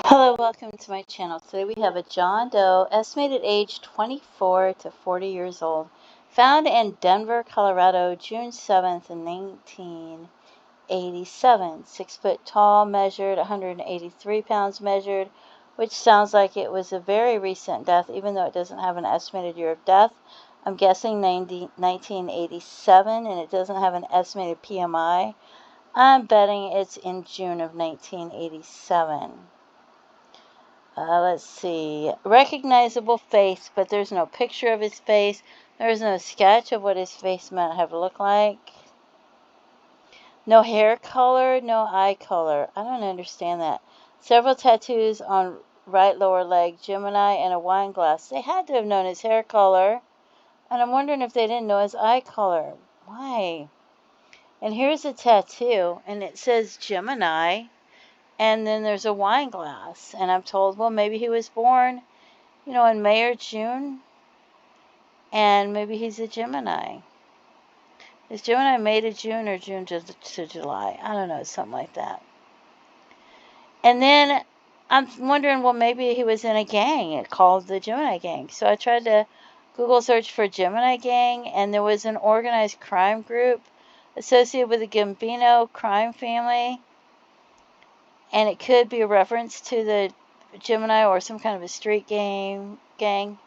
Hello, welcome to my channel. Today we have a John Doe, estimated age 24 to 40 years old, found in Denver, Colorado, June 7th, 1987. 6 foot tall, measured 183 pounds measured, which sounds like it was a very recent death, even though it doesn't have an estimated year of death. I'm guessing 1987, and it doesn't have an estimated PMI. I'm betting it's in June of 1987. Let's see. Recognizable face, but there's no picture of his face. There's no sketch of what his face might have looked like. No hair color, no eye color. I don't understand that. Several tattoos on right lower leg, Gemini, and a wine glass. They had to have known his hair color. And I'm wondering if they didn't know his eye color. Why? And here's a tattoo, and it says Gemini. And then there's a wine glass. And I'm told, well, maybe he was born, in May or June. And maybe he's a Gemini. Is Gemini May to June or June to July? I don't know, something like that. And then I'm wondering, well, maybe he was in a gang called the Gemini Gang. So I tried to Google search for Gemini Gang, and there was an organized crime group associated with the Gambino crime family. And it could be a reference to the Gemini or some kind of a street gang. And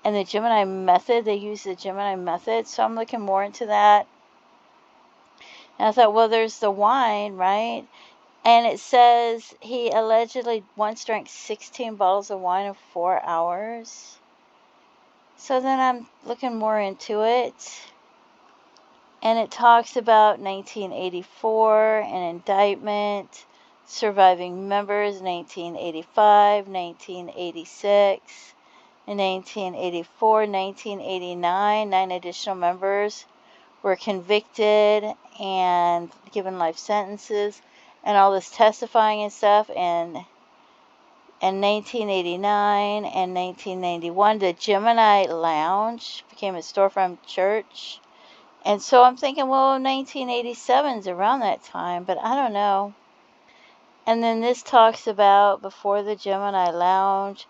the Gemini method, they use the Gemini method. So I'm looking more into that. And I thought, well, there's the wine, right? And it says he allegedly once drank 16 bottles of wine in 4 hours. So then I'm looking more into it. And it talks about 1984, an indictment, surviving members, 1985, 1986, in 1984, 1989, 9 additional members were convicted and given life sentences, and all this testifying and stuff. And in 1989 and 1991, the Gemini Lounge became a storefront church. And so I'm thinking, well, 1987 is around that time, but I don't know. And then this talks about before the Gemini Lounge,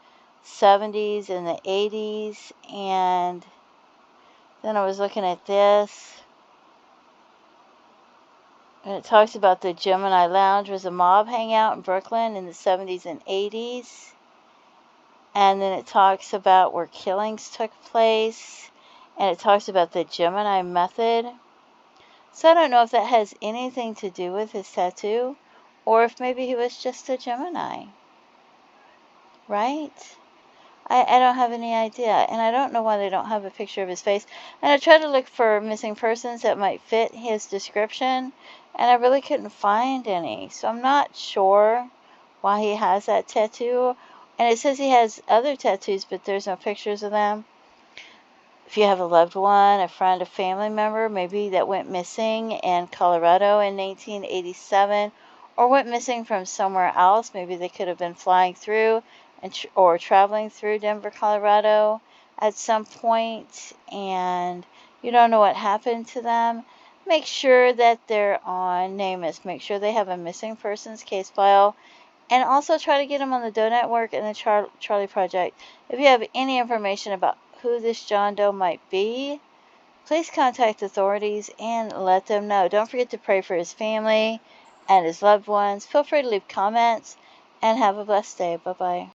70s and the 80s. And then I was looking at this. And it talks about the Gemini Lounge was a mob hangout in Brooklyn in the 70s and 80s. And then it talks about where killings took place. And it talks about the Gemini method. So I don't know if that has anything to do with his tattoo, or if maybe he was just a Gemini. Right? I don't have any idea. And I don't know why they don't have a picture of his face. And I tried to look for missing persons that might fit his description, and I really couldn't find any. So I'm not sure why he has that tattoo. And it says he has other tattoos, but there's no pictures of them. If you have a loved one, a friend, a family member, maybe that went missing in Colorado in 1987, or went missing from somewhere else, maybe they could have been flying through or traveling through Denver, Colorado at some point, and you don't know what happened to them, make sure that they're on NamUs. Make sure they have a missing persons case file, and also try to get them on the Doe Network and the Charlie Project. If you have any information about who this John Doe might be, please contact authorities and let them know. Don't forget to pray for his family and his loved ones. Feel free to leave comments, and have a blessed day. Bye-bye.